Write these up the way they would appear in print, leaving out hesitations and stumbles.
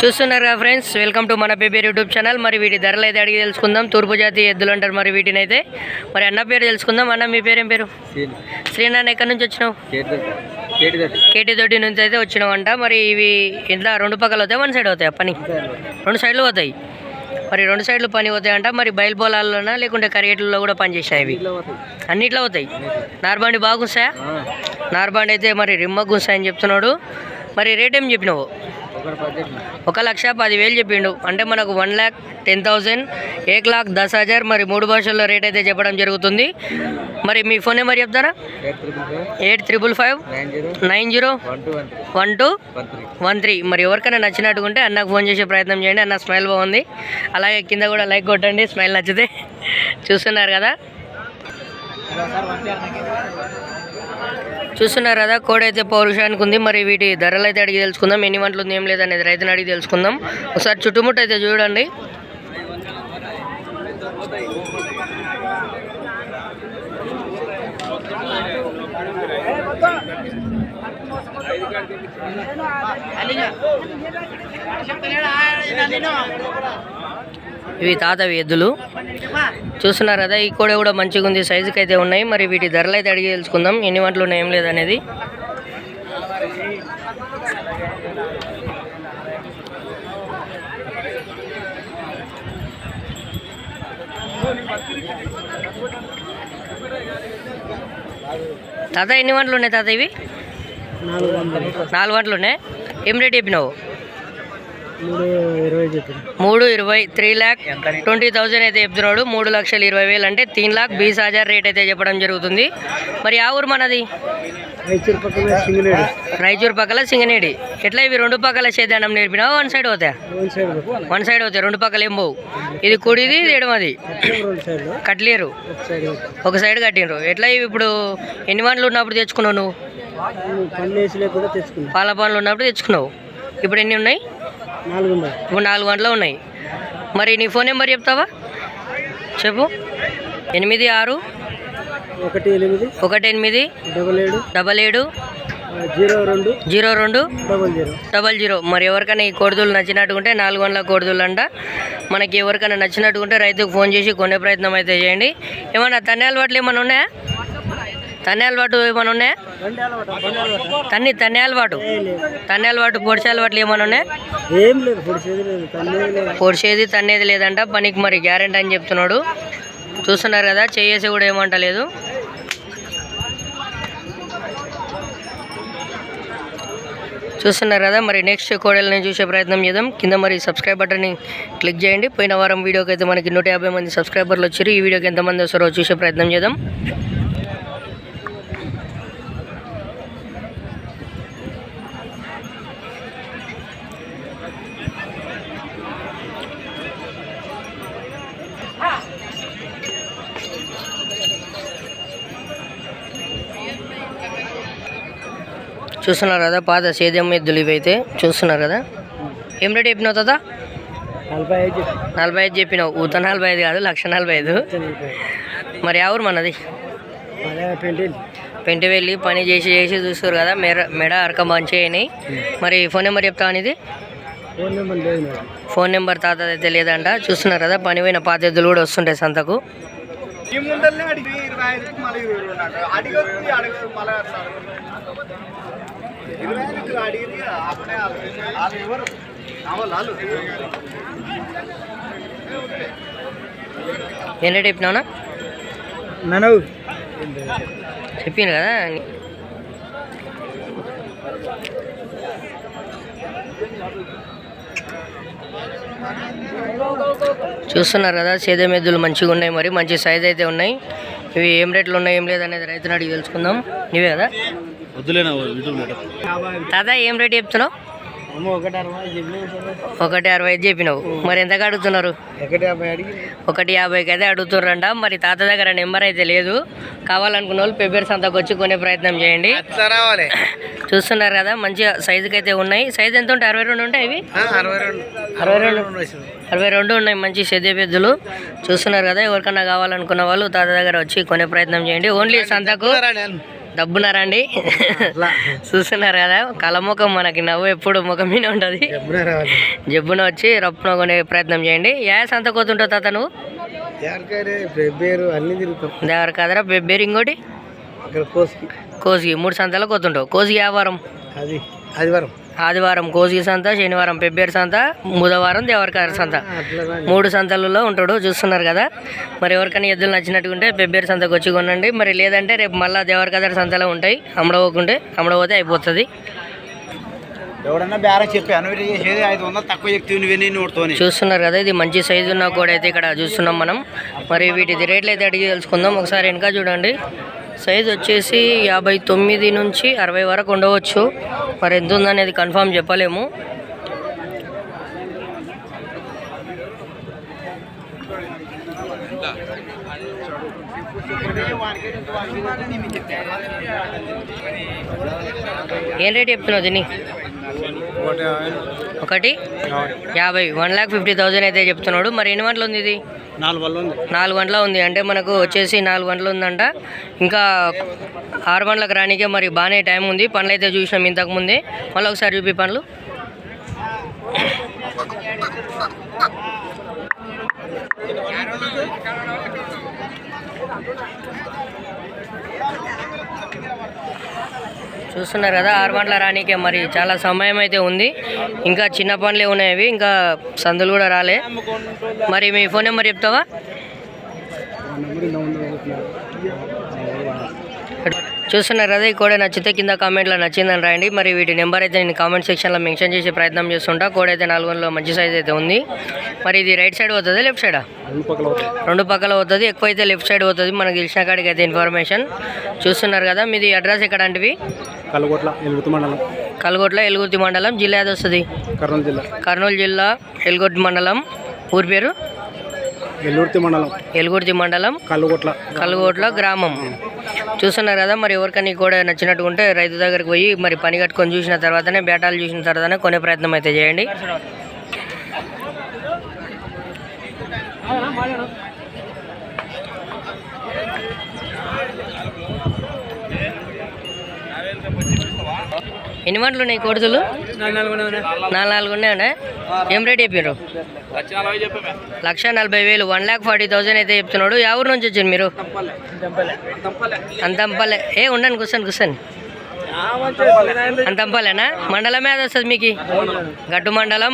చూస్తున్నారుగా friends, welcome to మన baby YouTube channel. మరి వీటి ధరలు అయితే అడిగి తెలుసుకుందాం. తూర్పు జాతి ఎద్దులు అంటారు మరి వీటిని అయితే. మరి అన్న పేరు తెలుసుకుందాం. అన్న మీ పేరేం పేరు? శ్రీనాన్న. ఎక్కడి నుంచి వచ్చినావు? కేటీతోటి నుంచి అయితే వచ్చినావు అంట. మరి ఇవి ఇంట్లో రెండు పక్కలు అవుతాయి, వన్ సైడ్ అవుతాయి పని? రెండు సైడ్లు పోతాయి. మరి రెండు సైడ్లు పని పోతాయంట. మరి బయలు పొలాల్లోనా లేకుంటే కరిగేట్లలో కూడా పని చేసినాయి ఇవి? అన్నిట్లో అవుతాయి. నార్బాండి బాగా గుంసాయా? నార్బాండి అయితే మరి రిమ్మ గుంసాయని చెప్తున్నాడు. మరి రేట్ ఏం చెప్పినావు? 1,10,000 చెప్పిండు. అంటే మనకు 1,10,000, 1,10,10,000. మరి మూడు భాషల్లో రేట్ అయితే చెప్పడం జరుగుతుంది. మరి మీ ఫోన్ నెంబర్ చెప్తారా? 8555901213. మరి ఎవరికైనా నచ్చినట్టుకుంటే అన్నకు ఫోన్ చేసే ప్రయత్నం చేయండి. అన్న స్మైల్ బాగుంది. అలాగే కింద కూడా లైక్ కొట్టండి స్మైల్ నచ్చితే. చూస్తున్నారు కదా కోడి అయితే పౌరుషానికి ఉంది. మరి వీటి ధరలు అయితే అడిగి తెలుసుకుందాం. ఎన్ని వంటలు ఉంది ఏం లేదనేది రైతుని అడిగి తెలుసుకుందాం. ఒకసారి చుట్టుముట్టు అయితే చూడండి. ఇవి తాతవి ఎద్దులు చూస్తున్నారు కదా. ఈ కోడ కూడా మంచిగా ఉంది, సైజుకి అయితే ఉన్నాయి. మరి వీటి ధరలు అయితే అడిగి తెలుసుకుందాం. ఎన్ని వంటలు ఉన్నాయి ఏం లేదనేది. తాత ఎన్ని వంటలు ఉన్నాయి తాత? ఇవి 4 వంటలు ఉన్నాయి. ఏం రేట్ చెప్పినావు? 3,20,000, 3,20,000 అయితే చెప్తున్నాడు. 3,20,000 అంటే 3,20,000 రేట్ అయితే చెప్పడం జరుగుతుంది. మరి ఆ ఊరు మనది? రాయచూరు పక్కల సింగనేడి. ఎట్లా ఇవి రెండు పక్కల చేద్దాం నేర్పినావు? వన్ సైడ్ అవుతాయి? వన్ సైడ్ అవుతాయి. రెండు పక్కల ఏం పోవు. ఇది కుడిది, ఇది ఎడమది. కట్టలేరు, ఒక సైడ్ కట్టినరు. ఎట్లా ఇవి ఇప్పుడు ఎన్ని వంటలు ఉన్నప్పుడు తెచ్చుకున్నావు నువ్వు? పాల పనులు ఉన్నప్పుడు తెచ్చుకున్నావు. ఇప్పుడు ఎన్ని ఉన్నాయి? ఇప్పుడు 4 గంటలు ఉన్నాయి. మరి నీ ఫోన్ నెంబర్ చెప్తావా? చెప్పు. 8618770200. మరి ఎవరికైనా ఈ కోడిదూలు నచ్చినట్టుకుంటే 4 గంటల కోడిదూలు అంట. మనకి ఎవరికైనా నచ్చినట్టుకుంటే రైతుకు ఫోన్ చేసి కొనే ప్రయత్నం అయితే చేయండి. ఏమన్నా తన్ని అలవాట్లు ఏమైనా ఉన్నాయా? తన్ని అలవాటు ఏమైనా ఉన్నాయా? తన్ని అలవాటు పొడిచే అలవాట్లు ఏమైనా ఉన్నాయా? పొడిచేది తన్నేది లేదంట. పనికి మరి గ్యారెంటీ అని చెప్తున్నాడు. చూస్తున్నారు కదా, చేసి కూడా ఏమంటలేదు. చూస్తున్నారు కదా. మరి నెక్స్ట్ కోడల్ని చూసే ప్రయత్నం చేద్దాం. కింద మరి సబ్స్క్రైబ్ బటన్ని క్లిక్ చేయండి. పోయిన వారం వీడియోకి అయితే మనకి 150 మంది సబ్స్క్రైబర్లు వచ్చారు. ఈ వీడియోకి ఎంతమంది వస్తారో చూసే ప్రయత్నం చేద్దాం. చూస్తున్నారు కదా పాత సేద్యం ఎద్దులు ఇవైతే. చూస్తున్నారు కదా. ఏం రేట్ చెప్పినావు తాత? 45 చెప్పినావు. 45 కాదు, 1,45. మరి ఎవరు మనది? పెంటివెళ్ళి పని చేసి చూస్తారు కదా. మెడ అరక మంచిగా అయినాయి. మరి ఫోన్ నెంబర్ చెప్తావా? ఇది ఫోన్ నెంబర్ తాత అయితే లేదంట. చూస్తున్నారు కదా, పని పోయిన పాత ఎద్దులు కూడా వస్తుంటాయి సంతకు. ఏం రేట్ చెప్పినావునా? చెప్పాను కదా. చూస్తున్నారు కదా, సేద్యం ఎద్దులు మంచిగా ఉన్నాయి. మరి మంచి సైజ్ అయితే ఉన్నాయి. ఇవి ఏం రేట్లు ఉన్నాయి ఏం లేదనేది రైతుని అడిగి తెలుసుకుందాం. నీవే కదా తాత? ఏం రేట్ చెప్తున్నావు? 1,60 చెప్పినావు. మరి ఎంతగా అడుగుతున్నారు? 1,50కి అయితే అడుగుతున్నారంట. మరి తాత దగ్గర నెంబర్ అయితే లేదు. కావాలనుకున్న వాళ్ళు పెబ్బేరు సంతకు వచ్చి కొనే ప్రయత్నం చేయండి. చూస్తున్నారు కదా, మంచి సైజుకి అయితే ఉన్నాయి. సైజ్ ఎంత ఉంటాయి? 62 ఉంటాయి ఇవి? 62 ఉన్నాయి. మంచి సేద్య పెద్దలు. చూస్తున్నారు కదా, ఎవరికన్నా కావాలనుకున్న వాళ్ళు తాత దగ్గర వచ్చి కొనే ప్రయత్నం చేయండి. ఓన్లీ సంతకు డబ్బున్నారా అండి? చూస్తున్నారు కదా కళ్ళముఖం, మనకి నవ్వు ఎప్పుడు ముఖం మీద ఉంటుంది. జబ్బున వచ్చి రప్పున కొనే ప్రయత్నం చేయండి. సంత కోతుంటావు తాత నువ్వు? దేవరకాదరా, బెబ్బేరు, ఇంకోటి కోసిగి. 3 సంతలో కోతుంటావు. కోసిగి వ్యాపారం ఆదివారం కోసిగి సంత, శనివారం పెబ్బేరు సంత, బుధవారం దేవరకాదర సంత. 3 సంతలలో ఉంటాడు. చూస్తున్నారు కదా. మరి ఎవరికైనా ఎద్దులు నచ్చినట్టు ఉంటే పెబ్బేరు సంతకు వచ్చి కొనండి. మరి లేదంటే రేపు మళ్ళీ దేవరకాదర సంతలో ఉంటాయి. అమ్మడపోతే అయిపోతుంది. చూస్తున్నారు కదా, ఇది మంచి సైజు ఉన్న కోడి అయితే ఇక్కడ చూస్తున్నాం మనం. మరి వీటి రేట్లు అయితే అడిగి తెలుసుకుందాం. ఒకసారి వెనక చూడండి. సైజు వచ్చేసి 59 నుంచి 60 వరకు ఉండవచ్చు. మరి ఎంత ఉందనేది కన్ఫామ్ చెప్పలేము. ఏం రేట్ చెప్తున్నావు దీన్ని? 1,50,000 1,50,000 అయితే చెప్తున్నాడు. మరి ఎన్ని గంటలు ఉంది ఇది? 4 గంటల ఉంది. అంటే మనకు వచ్చేసి 4 గంటలు ఉందంట. ఇంకా 6 గంటలకు రానికే మరి బాగానే టైం ఉంది. పనులు అయితే చూసినాం ఇంతకుముందే. మళ్ళీ ఒకసారి చూపి పనులు. చూస్తున్నారు కదా, 6 గంటల రానికే మరి చాలా సమయం అయితే ఉంది. ఇంకా చిన్న పనులే ఉన్నాయి అవి, ఇంకా సందులు కూడా రాలే. మరి మీ ఫోన్ నెంబర్ చెప్తావా? చూస్తున్నారు కదా, ఈ కోడ నచ్చితే కింద కామెంట్లో నచ్చిందని రాయండి. మరి వీటి నెంబర్ అయితే నేను కామెంట్ సెక్షన్లో మెన్షన్ చేసే ప్రయత్నం చేస్తుంటా. కోడ అయితే 4 గంటలో మంచి సైజ్ అయితే ఉంది. మరి ఇది రైట్ సైడ్ పోతుంది, లెఫ్ట్ సైడా? 2 పక్కల పోతుంది. ఎక్కువ అయితే లెఫ్ట్ సైడ్ పోతుంది మనకు తెలిసిన కాడికి అయితే ఇన్ఫర్మేషన్. చూస్తున్నారు కదా, మీది అడ్రస్ ఎక్కడ అంటివి? కల్గొట్ల ఎలుగుర్తి మండలం. జిల్లా ఏది వస్తుంది? కర్నూలు జిల్లా ఎలుగుర్తి మండలం. ఊరి పేరు? ఎలుగుర్తి మండలం కల్గొట్ల గ్రామం. చూస్తున్నారు కదా, మరి ఎవరికైనా కూడా నచ్చినట్టు ఉంటే రైతు దగ్గరికి పోయి మరి పని కట్టుకొని చూసిన తర్వాతనే, బేటాలు చూసిన తర్వాతనే కొనే ప్రయత్నం అయితే చేయండి. ఎన్ని గంటలు ఉన్నాయి కోడుతులు? 4 ఉన్నాయండి. ఏం రేట్ చెప్పారు? 1,40,000 1,40,000 అయితే చెప్తున్నాడు. ఏ ఊరు నుంచి వచ్చారు మీరు? అంతంపల్లె. ఉండండి, కూర్చొని. అంతంపల్లెనా? మండలం ఏది వస్తుంది మీకు? గట్టు మండలం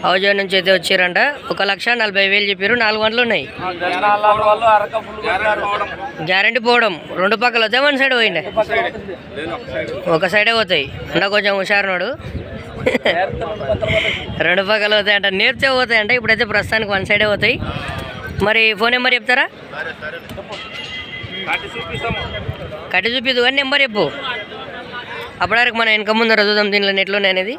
ఔజా నుంచి అయితే వచ్చారంట. 1,40,000 చెప్పారు. 4 గంటలు ఉన్నాయి. గ్యారంటీ పోవడం. 2 పక్కలు వస్తాయి, 1 సైడ్ పోయిండే? ఒక సైడే పోతాయి. అన్న కొంచెం హుషారున్నాడు. 2 పక్కలు పోతాయంట. నేర్చే పోతాయంట. ఇప్పుడైతే ప్రస్తుతానికి 1 సైడే పోతాయి. మరి ఫోన్ నెంబర్ చెప్తారా? కట్టి చూపిద్దు కానీ నెంబర్ చెప్పు. అప్పటివరకు మనం వెనక ముందర చూద్దాం దీనిలో నెట్లోనే అనేది.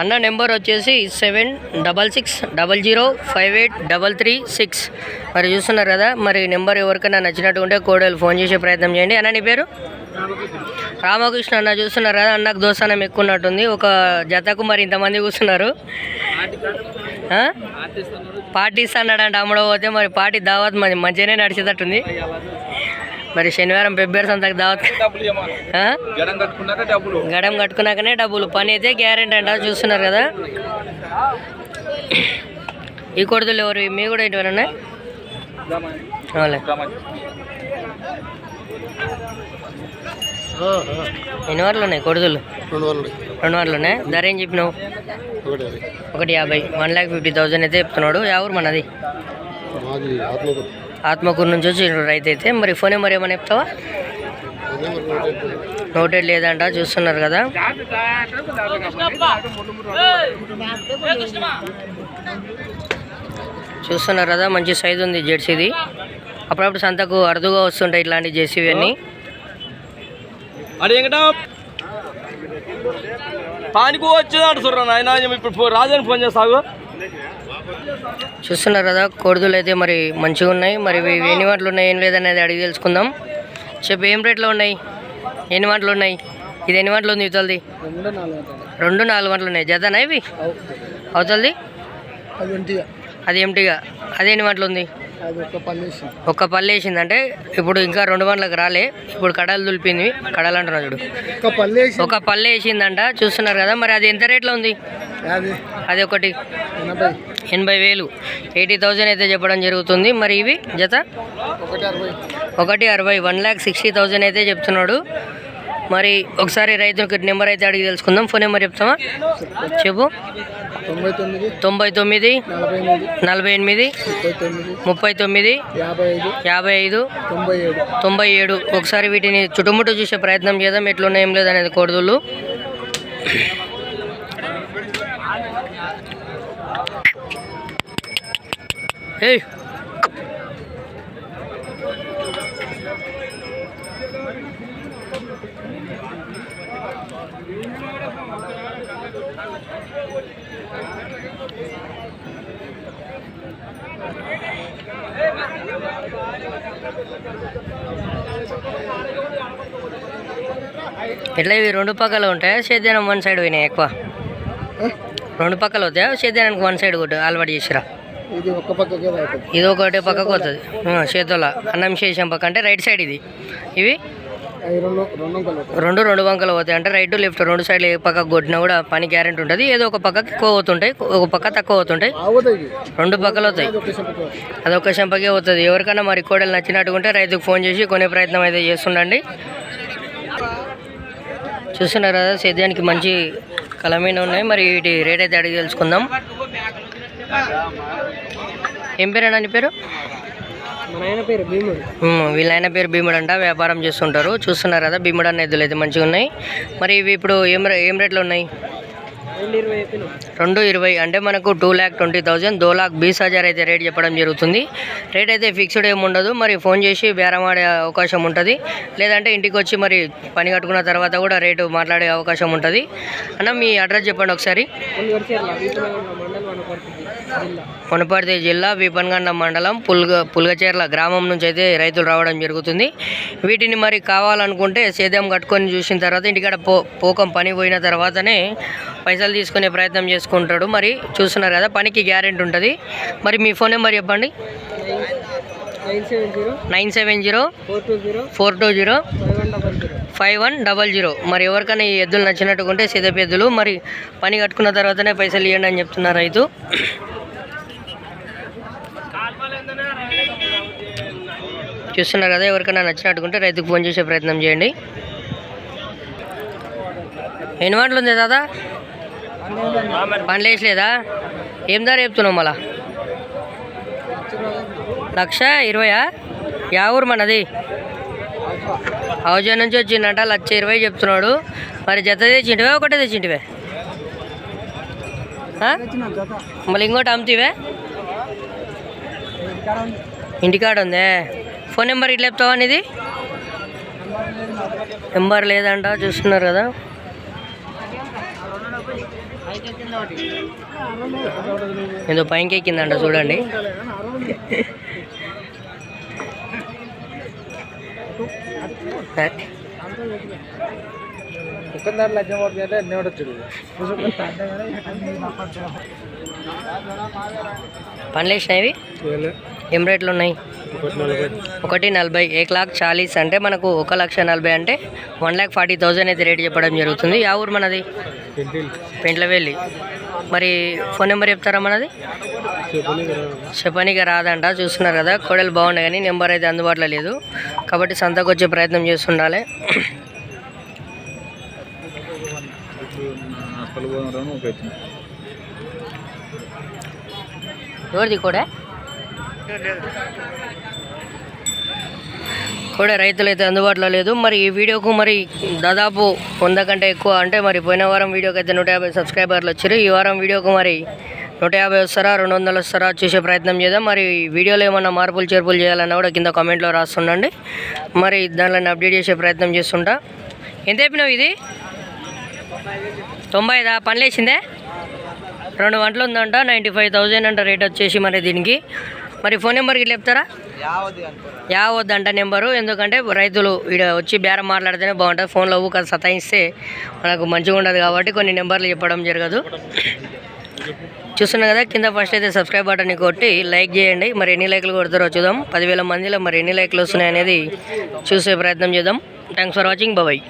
అన్న నెంబర్ వచ్చేసి 7660058336. మరి చూస్తున్నారు కదా, మరి నెంబర్ ఎవరికైనా నచ్చినట్టు ఉంటే కోడలు ఫోన్ చేసే ప్రయత్నం చేయండి. అన్న నీ పేరు? రామకృష్ణ. అన్న చూస్తున్నారు కదా, అన్నకు దోస్తానం ఎక్కువ ఉన్నట్టుంది. ఒక జతకు మరి ఇంతమంది కూర్చున్నారు. పార్టీ ఇస్తాడంట అమ్మడపోతే. మరి పార్టీ దావత్ మంచిగానే నడిచేటట్టుంది. మరి శనివారం పెబ్బేరు సంతకు దావత్. గడం కట్టుకున్నాకనే డబ్బులు. పని అయితే గ్యారెంటీ అంట. చూస్తున్నారు కదా, ఈ కొడుతులు ఎవరు? మీ కూడా ఇటువరన్నా? ఎన్ని వారాలు ఉన్నాయి కొడుతులు? 2 వారాలు ఉన్నాయి. ధర ఏం చెప్పినావు? 1,50,000 1,50,000 అయితే చెప్తున్నాడు. ఎవరు మనది? ఆత్మకూరు నుంచి వచ్చి రైతు అయితే. మరి ఫోన్ నెంబర్ ఏమైనా చెప్తావా? నోటెడ్ లేదంట. చూస్తున్నారు కదా, మంచి సైజు ఉంది జెర్సీది. అప్పుడప్పుడు సంతకు అరుదుగా వస్తుంటాయి ఇట్లాంటి జెర్సీవి అన్నీ. చూస్తున్నారు కదా, కోడుదులు అయితే మరి మంచిగా ఉన్నాయి. మరి ఎన్ని వాటిలు ఉన్నాయి, ఏం లేదనేది అడిగి తెలుసుకుందాం. చెప్పు, ఏం రేట్లో ఉన్నాయి? ఎన్ని వంటలు ఉన్నాయి? ఇది ఎన్ని వంటలు ఉంది ఇవతలది? 2-4 వంటలు ఉన్నాయి. జతనా ఇవి? అవతలది అది ఎంటీగా. అది ఎన్ని వంటలు ఉంది? ఒక్క పల్లె వేసింది. అంటే ఇప్పుడు ఇంకా 2 వంటలకు రాలే. ఇప్పుడు కడలు దులిపింది. కడలు అంటున్నా చూడు. ఒక పల్లె వేసిందంట. చూస్తున్నారు కదా. మరి అది ఎంత రేట్లో ఉంది? అది ఒకటి 80,000, 80,000 అయితే చెప్పడం జరుగుతుంది. మరి ఇవి జత 160, 1,60,000 అయితే చెప్తున్నాడు. మరి ఒకసారి రైతులకు నెంబర్ అయితే అడిగి తెలుసుకుందాం. ఫోన్ నెంబర్ చెప్తామా? చెప్పు. 99 48 39 55 97. ఒకసారి వీటిని చుట్టుముట్టు చూసే ప్రయత్నం చేద్దాం. ఎట్లున్నా ఏం లేదనేది కోడదుళ్ళు. ఏయ్ ఎట్లా ఇవి 2 పక్కలు ఉంటాయా? సేద్యానం 1 సైడ్ పోయినాయి ఎక్కువ? 2 పక్కలు అవుతాయా? సేద్యానికి 1 సైడ్ కొట్టు అలవాటు చేసిరా? ఇది ఒకటే పక్కకు వస్తుంది. చేతుల అన్నం చేసాం పక్క అంటే రైట్ సైడ్ ఇది. ఇవి 2 వంకలు పోతాయి. అంటే రైట్ లెఫ్ట్ 2 సైడ్లు ఏ పక్కకు కొట్టినా కూడా పని గ్యారెంటీ ఉంటుంది. ఏదో ఒక పక్కకి ఎక్కువ అవుతుంటాయి, ఒక పక్క తక్కువ అవుతుంటాయి. 2 పక్కలు అవుతాయి. అదొక చెంపకే అవుతుంది. ఎవరికైనా మరి కోడలు నచ్చినట్టుగా ఉంటే రైతుకు ఫోన్ చేసి కొనే ప్రయత్నం అయితే చేస్తుండండి. చూస్తున్నారు కదా, సేద్యానికి మంచి కలమీన ఉన్నాయి. మరి వీటి రేట్ అయితే అడిగి తెలుసుకుందాం. ఏం పేరు అన్న నీ పేరు? వీళ్ళ ఆయన పేరు భీముడు అంట. వ్యాపారం చేస్తుంటారు. చూస్తున్నారు కదా, భీముడు అన్న ఎద్దులు అయితే మంచిగా ఉన్నాయి. మరి ఇవి ఇప్పుడు ఏం రేట్లు ఉన్నాయి? 220 అంటే మనకు 2,20,000, 2,20,000 అయితే రేట్ చెప్పడం జరుగుతుంది. రేట్ అయితే ఫిక్స్డ్ ఏమి ఉండదు. మరి ఫోన్ చేసి బేరం ఆడే అవకాశం ఉంటుంది. లేదంటే ఇంటికి వచ్చి మరి పని కట్టుకున్న తర్వాత కూడా రేటు మాట్లాడే అవకాశం ఉంటుంది. అన్న మీ అడ్రస్ చెప్పండి ఒకసారి. వనపర్తి జిల్లా వీపన్గండ మండలం పుల్గచెర్ల గ్రామం నుంచి అయితే రైతులు రావడం జరుగుతుంది. వీటిని మరి కావాలనుకుంటే సేద్యం కట్టుకొని చూసిన తర్వాత ఇంటికాడ పోకం పని పోయిన తర్వాతనే పైసలు తీసుకునే ప్రయత్నం చేసుకుంటాడు. మరి చూస్తున్నారు కదా, పనికి గ్యారెంటీ ఉంటుంది. మరి మీ ఫోన్ నెంబర్ చెప్పండి. 970 420 5100. మరి ఎవరికైనా ఈ ఎద్దులు నచ్చినట్టుకుంటే సిద్ధపు ఎద్దులు మరి పని కట్టుకున్న తర్వాతనే పైసలు ఇవ్వండి అని చెప్తున్నారు రైతు. చూస్తున్నారు కదా, ఎవరికైనా నచ్చినట్టుకుంటే రైతుకు ఫోన్ చేసే ప్రయత్నం చేయండి. ఎన్ని వంటలు ఉంది దాదా? పనులు వేసలేదా? ఏం ధర చెప్తున్నావు మళ్ళా? 1,20,000? యా ఊరు మనది? హౌజా నుంచి వచ్చిందంట. 1,20,000 చెప్తున్నాడు. మరి జత తెచ్చింటివే ఒకటే తెచ్చింటివే? మళ్ళీ ఇంకోటి అమ్ముతావే? ఇంటికాడ ఉందే. ఫోన్ నెంబర్ ఇట్లా చెప్తావా? ఇది నెంబర్ లేదంట. చూస్తున్నారు కదా, ఏదో పైకి ఎక్కిందంట చూడండి. పనులు వేసినాయి. ఏం రేట్లు ఉన్నాయి? 1,40,000, 1,40,000 అంటే మనకు 1,40,000 అంటే 1,40,000 అయితే రేటు చెప్పడం జరుగుతుంది. యా ఊరు మనది? పెంట్లవెల్లి. మరి ఫోన్ నెంబర్ చెప్తారా మనది? చెప్పనీకి రాదంట. చూస్తున్నారు కదా, కోడలు బాగున్నాయి కానీ నెంబర్ అయితే అందుబాటులో లేదు. కాబట్టి సంతకు వచ్చే ప్రయత్నం చేస్తుండాలి. ఎవరిది కూడా రైతులు అయితే అందుబాటులో లేదు. మరి ఈ వీడియోకు మరి దాదాపు 100 కంటే ఎక్కువ, అంటే మరి పోయిన వారం వీడియోకి అయితే 150 సబ్స్క్రైబర్లు వచ్చారు. ఈ వారం వీడియోకు మరి 150 వస్తారా 200 వస్తారా చూసే ప్రయత్నం చేద్దాం. మరి వీడియోలో ఏమన్నా మార్పులు చేర్పులు చేయాలన్నా కూడా కింద కామెంట్లో రాస్తుండండి. మరి దానిలో అప్డేట్ చేసే ప్రయత్నం చేస్తుంటా. ఎంత చెప్పినావు? ఇది 90దా? పనిలేసిందే 2 గంటలు ఉందంట. 95,000 అంట రేట్ వచ్చేసి. మరి దీనికి మరి ఫోన్ నెంబర్కి ఇట్లా చెప్తారా? యావద్దంట నెంబరు, ఎందుకంటే రైతులు ఇక్కడ వచ్చి బేరం మాట్లాడితేనే బాగుంటుంది. ఫోన్లో ఊక సతాయిస్తే మనకు మంచిగా ఉండదు కాబట్టి కొన్ని నెంబర్లు చెప్పడం జరగదు. చూస్తున్నా కదా, కింద ఫస్ట్ అయితే సబ్స్క్రైబ్ బటన్ని కొట్టి లైక్ చేయండి. మరి ఎన్ని లైక్లు కొడతారో చూద్దాం. 10,000 మందిలో మరి ఎన్ని లైక్లు వస్తున్నాయి అనేది చూసే ప్రయత్నం చేద్దాం. Thanks for watching. బాయ్.